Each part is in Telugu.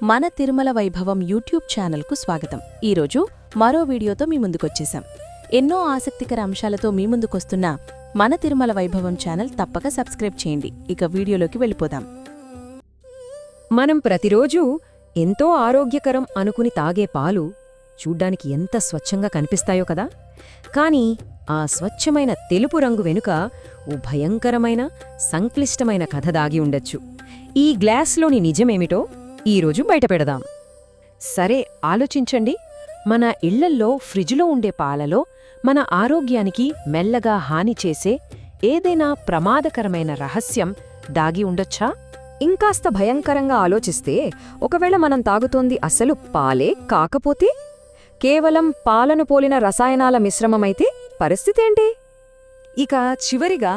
మన తిరుమల వైభవం యూట్యూబ్ ఛానల్కు స్వాగతం. ఈరోజు మరో వీడియోతో మీ ముందుకొచ్చేశాం. ఎన్నో ఆసక్తికర అంశాలతో మీ ముందుకొస్తున్న మన తిరుమల వైభవం ఛానల్ తప్పక సబ్స్క్రైబ్ చేయండి. ఇక వీడియోలోకి వెళ్ళిపోదాం. మనం ప్రతిరోజూ ఎంతో ఆరోగ్యకరం అనుకుని తాగే పాలు చూడ్డానికి ఎంత స్వచ్ఛంగా కనిపిస్తాయో కదా. కాని ఆ స్వచ్ఛమైన తెలుపు రంగు వెనుక ఓ భయంకరమైన సంక్లిష్టమైన కథ దాగి ఉండొచ్చు. ఈ గ్లాస్లోని నిజమేమిటో ఈరోజు బయటపెడదాం. సరే, ఆలోచించండి. మన ఇళ్లల్లో ఫ్రిడ్జ్లో ఉండే పాలలో మన ఆరోగ్యానికి మెల్లగా హాని చేసే ఏదైనా ప్రమాదకరమైన రహస్యం దాగి ఉండొచ్చా? ఇంకాస్త భయంకరంగా ఆలోచిస్తే, ఒకవేళ మనం తాగుతోంది అసలు పాలే కాకపోతే, కేవలం పాలను పోలిన రసాయనాల మిశ్రమమైతే పరిస్థితేంటి? ఇక చివరిగా,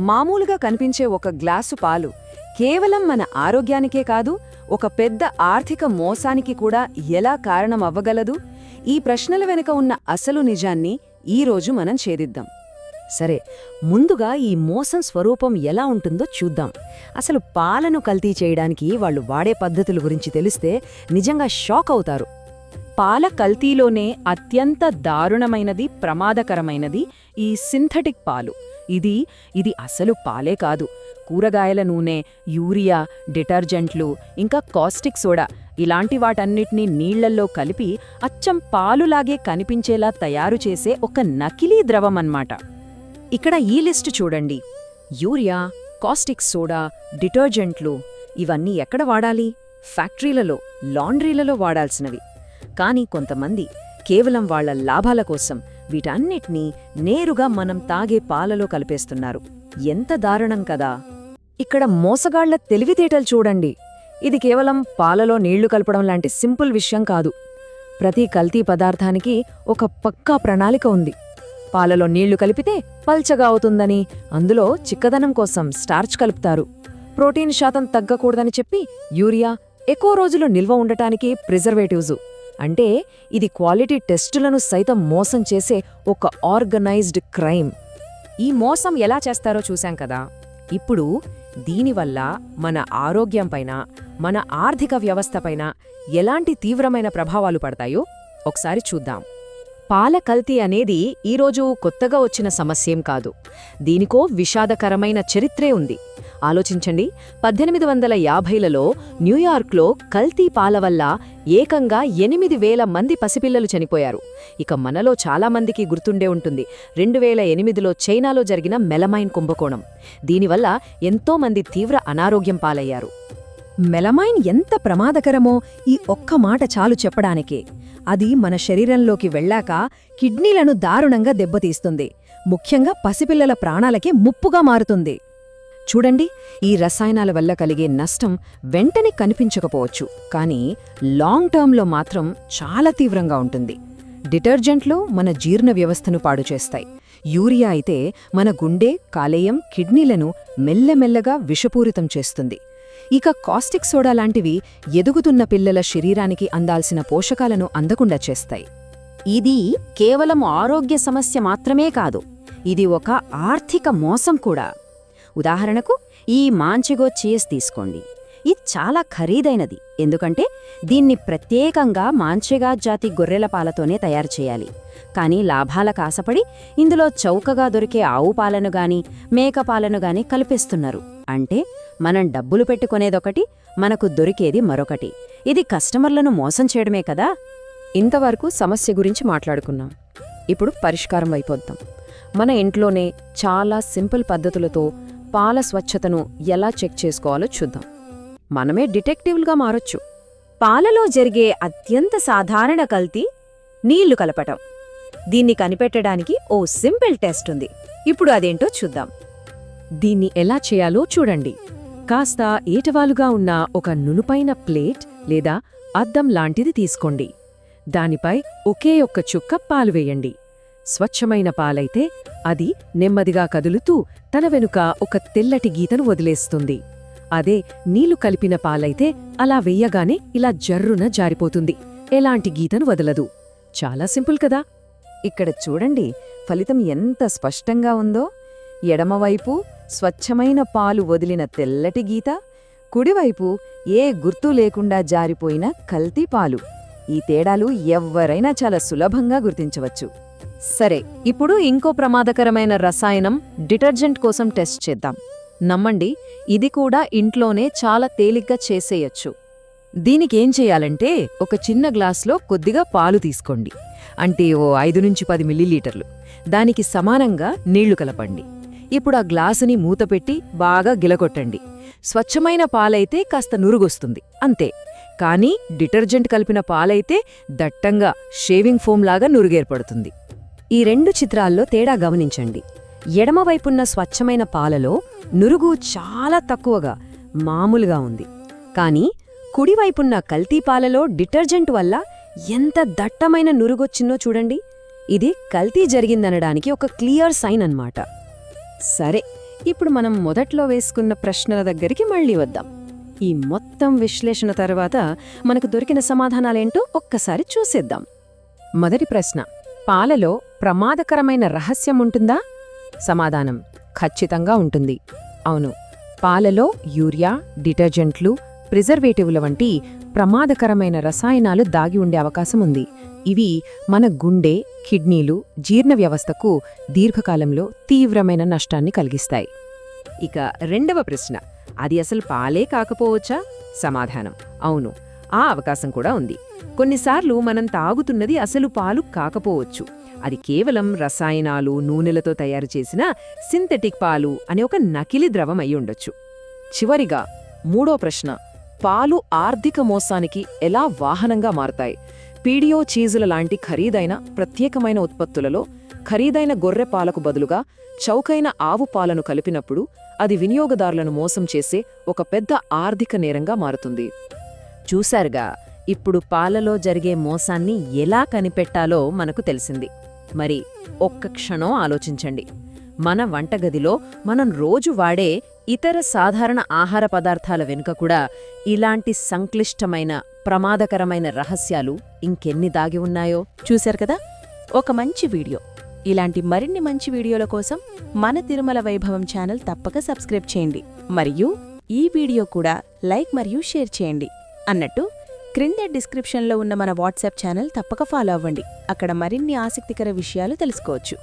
మామూలుగా కనిపించే ఒక గ్లాసు పాలు కేవలం మన ఆరోగ్యానికే కాదు, ఒక పెద్ద ఆర్థిక మోసానికి కూడా ఎలా కారణమవ్వగలదు? ఈ ప్రశ్నల వెనుక ఉన్న అసలు నిజాన్ని ఈరోజు మనం ఛేదిద్దాం. సరే, ముందుగా ఈ మోసం స్వరూపం ఎలా ఉంటుందో చూద్దాం. అసలు పాలను కల్తీ చేయడానికి వాళ్ళు వాడే పద్ధతుల గురించి తెలిస్తే నిజంగా షాక్ అవుతారు. పాల కల్తీలోనే అత్యంత దారుణమైనది, ప్రమాదకరమైనది ఈ సింథటిక్ పాలు. ఇది అసలు పాలే కాదు. కూరగాయల నూనె, యూరియా, డిటర్జెంట్లు, ఇంకా కాస్టిక్ సోడా ఇలాంటి వాటన్నిటినీ నీళ్లల్లో కలిపి అచ్చం పాలులాగే కనిపించేలా తయారు చేసే ఒక నకిలీ ద్రవమన్నమాట. ఇక్కడ ఈ లిస్టు చూడండి. యూరియా, కాస్టిక్ సోడా, డిటర్జెంట్లు ఇవన్నీ ఎక్కడ వాడాలి? ఫ్యాక్టరీలలో, లాండ్రీలలో వాడాల్సినవి. కాని కొంతమంది కేవలం వాళ్ల లాభాల కోసం వీటన్నిటినీ నేరుగా మనం తాగే పాలలో కలిపేస్తున్నారు. ఎంత దారుణం కదా! ఇక్కడ మోసగాళ్ల తెలివితేటలు చూడండి. ఇది కేవలం పాలలో నీళ్లు కలపడం లాంటి సింపుల్ విషయం కాదు. ప్రతి కల్తీ పదార్థానికి ఒక పక్కా ప్రణాళిక ఉంది. పాలలో నీళ్లు కలిపితే పల్చగా అవుతుందని, అందులో చిక్కదనం కోసం స్టార్చ్ కలుపుతారు. ప్రోటీన్ శాతం తగ్గకూడదని చెప్పి యూరియా, ఎక్కువ రోజులు నిల్వ ఉండటానికి ప్రిజర్వేటివ్సు. అంటే ఇది క్వాలిటీ టెస్టులను సైతం మోసం చేసే ఒక ఆర్గనైజ్డ్ క్రైమ్. ఈ మోసం ఎలా చేస్తారో చూశాం కదా. ఇప్పుడు దీనివల్ల మన ఆరోగ్యంపైన, మన ఆర్థిక వ్యవస్థపైన ఎలాంటి తీవ్రమైన ప్రభావాలు పడతాయో ఒకసారి చూద్దాం. పాల కల్తీ అనేది ఈరోజు కొత్తగా వచ్చిన సమస్యేం కాదు. దీనికో విషాదకరమైన చరిత్రే ఉంది. ఆలోచించండి, 1850లలో న్యూయార్క్లో కల్తీ పాల వల్ల ఏకంగా 8,000 మంది పసిపిల్లలు చనిపోయారు. ఇక మనలో చాలామందికి గుర్తుండే ఉంటుంది 2008లో చైనాలో జరిగిన మెలమైన్ కుంభకోణం. దీనివల్ల ఎంతోమంది తీవ్ర అనారోగ్యం పాలయ్యారు. మెలమైన్ ఎంత ప్రమాదకరమో ఈ ఒక్క మాట చాలు చెప్పడానికే. అది మన శరీరంలోకి వెళ్ళాక కిడ్నీలను దారుణంగా దెబ్బతీస్తుంది. ముఖ్యంగా పసిపిల్లల ప్రాణాలకే ముప్పుగా మారుతుంది. చూడండి, ఈ రసాయనాల వల్ల కలిగే నష్టం వెంటనే కనిపించకపోవచ్చు, కానీ లాంగ్ టర్మ్లో మాత్రం చాలా తీవ్రంగా ఉంటుంది. డిటర్జెంట్లు మన జీర్ణ వ్యవస్థను పాడుచేస్తాయి. యూరియా అయితే మన గుండె, కాలేయం, కిడ్నీలను మెల్లమెల్లగా విషపూరితం చేస్తుంది. ఇక కాస్టిక్ సోడా లాంటివి ఎదుగుతున్న పిల్లల శరీరానికి అందాల్సిన పోషకాలను అందకుండా చేస్తాయి. ఇది కేవలం ఆరోగ్య సమస్య మాత్రమే కాదు, ఇది ఒక ఆర్థిక మోసం కూడా. ఉదాహరణకు, ఈ మాంచిగో చీజ్ తీసుకోండి. ఇది చాలా ఖరీదైనది, ఎందుకంటే దీన్ని ప్రత్యేకంగా మాంచిగా జాతి గొర్రెల పాలతోనే తయారు చేయాలి. కానీ లాభాల కాసపడి ఇందులో చౌకగా దొరికే ఆవు పాలను గాని, మేక పాలను గాని కలిపేస్తున్నారు. అంటే మనం డబ్బులు పెట్టుకునేదొకటి, మనకు దొరికేది మరొకటి. ఇది కస్టమర్లను మోసం చేయడమే కదా. ఇంతవరకు సమస్య గురించి మాట్లాడుకున్నాం. ఇప్పుడు పరిష్కారం వైపోద్దాం. మన ఇంట్లోనే చాలా సింపుల్ పద్ధతులతో పాల స్వచ్ఛతను ఎలా చెక్ చేసుకోవాలో చూద్దాం. మనమే డిటెక్టివ్లుగా మారొచ్చు. పాలలో జరిగే అత్యంత సాధారణ కల్తీ నీళ్లు కలపటం. దీన్ని కనిపెట్టడానికి ఓ సింపుల్ టెస్ట్ ఉంది. ఇప్పుడు అదేంటో చూద్దాం. దీన్ని ఎలా చేయాలో చూడండి. కాస్త ఏటవాలుగా ఉన్న ఒక నునుపైన ప్లేట్ లేదా అద్దం లాంటిది తీసుకోండి. దానిపై ఒకే ఒక్క చుక్క పాలు వేయండి. స్వచ్ఛమైన పాలైతే అది నెమ్మదిగా కదులుతూ తన వెనుక ఒక తెల్లటి గీతను వదిలేస్తుంది. అదే నీళ్లు కలిపిన పాలైతే అలా వెయ్యగానే ఇలా జర్రున జారిపోతుంది, ఎలాంటి గీతను వదలదు. చాలా సింపుల్ కదా. ఇక్కడ చూడండి, ఫలితం ఎంత స్పష్టంగా ఉందో. ఎడమవైపు స్వచ్ఛమైన పాలు వదిలిన తెల్లటి గీత, కుడివైపు ఏ గుర్తు లేకుండా జారిపోయిన కల్తీ పాలు. ఈ తేడాలు ఎవ్వరైనా చాలా సులభంగా గుర్తించవచ్చు. సరే, ఇప్పుడు ఇంకో ప్రమాదకరమైన రసాయనం డిటర్జెంట్ కోసం టెస్ట్ చేద్దాం. నమ్మండి, ఇది కూడా ఇంట్లోనే చాలా తేలిగ్గా చేసేయచ్చు. దీనికేం చేయాలంటే ఒక చిన్న గ్లాస్లో కొద్దిగా పాలు తీసుకోండి. అంటే ఓ 5-10 మిల్లీలీటర్లు. దానికి సమానంగా నీళ్లు కలపండి. ఇప్పుడు ఆ గ్లాసుని మూతపెట్టి బాగా గిలకొట్టండి. స్వచ్ఛమైన పాలైతే కాస్త నురుగొస్తుంది, అంతే. కానీ డిటర్జెంట్ కలిపిన పాలైతే దట్టంగా షేవింగ్ ఫోమ్ లాగా నురుగేర్పడుతుంది. ఈ 2 చిత్రాల్లో తేడా గమనించండి. ఎడమవైపున్న స్వచ్ఛమైన పాలలో నురుగు చాలా తక్కువగా మామూలుగా ఉంది. కానీ కుడివైపున్న కల్తీ పాలలో డిటర్జెంట్ వల్ల ఎంత దట్టమైన నురుగొచ్చిందో చూడండి. ఇది కల్తీ జరిగిందనడానికి ఒక క్లియర్ సైన్ అన్నమాట. సరే, ఇప్పుడు మనం మొదట్లో వేసుకున్న ప్రశ్నల దగ్గరికి మళ్ళీ వద్దాం. ఈ మొత్తం విశ్లేషణ తర్వాత మనకు దొరికిన సమాధానాలేంటో ఒక్కసారి చూసేద్దాం. మొదటి ప్రశ్న, పాలలో ప్రమాదకరమైన రహస్యం ఉంటుందా? సమాధానం ఖచ్చితంగా ఉంటుంది. అవును, పాలలో యూరియా, డిటర్జెంట్లు, ప్రిజర్వేటివ్ల వంటి ప్రమాదకరమైన రసాయనాలు దాగి ఉండే అవకాశం ఉంది. ఇవి మన గుండె, కిడ్నీలు, జీర్ణ వ్యవస్థకు దీర్ఘకాలంలో తీవ్రమైన నష్టాన్ని కలిగిస్తాయి. ఇక రెండవ ప్రశ్న, అది అసలు పాలే కాకపోవచ్చా? సమాధానం అవును, ఆ అవకాశం కూడా ఉంది. కొన్నిసార్లు మనం తాగుతున్నది అసలు పాలు కాకపోవచ్చు. అది కేవలం రసాయనాలు, నూనెలతో తయారు చేసిన సింథెటిక్ పాలు అనే ఒక నకిలీ ద్రవం అయి ఉండొచ్చు. చివరిగా మూడో ప్రశ్న, పాలు ఆర్థిక మోసానికి ఎలా వాహనంగా మారతాయి? పీడియో చీజుల లాంటి ఖరీదైన ప్రత్యేకమైన ఉత్పత్తులలో ఖరీదైన గొర్రె పాలకు బదులుగా చౌకైన ఆవు పాలను కలిపినప్పుడు అది వినియోగదారులను మోసం చేసే ఒక పెద్ద ఆర్థిక నేరంగా మారుతుంది. చూశారుగా, ఇప్పుడు పాలలో జరిగే మోసాన్ని ఎలా కనిపెట్టాలో మనకు తెలిసింది. మరి ఒక్క క్షణం ఆలోచించండి. మన వంటగదిలో మనం రోజు వాడే ఇతర సాధారణ ఆహార పదార్థాల వెనుక కూడా ఇలాంటి సంక్లిష్టమైన, ప్రమాదకరమైన రహస్యాలు ఇంకెన్ని దాగి ఉన్నాయో. చూశారు కదా, ఒక మంచి వీడియో. ఇలాంటి మరిన్ని మంచి వీడియోల కోసం మన తిరుమల వైభవం ఛానల్ తప్పక సబ్స్క్రైబ్ చేయండి. మరియు ఈ వీడియో కూడా లైక్ మరియు షేర్ చేయండి. అన్నట్టు క్రింద డిస్క్రిప్షన్లో ఉన్న మన వాట్సాప్ ఛానల్ తప్పక ఫాలో అవ్వండి. అక్కడ మరిన్ని ఆసక్తికర విషయాలు తెలుసుకోవచ్చు.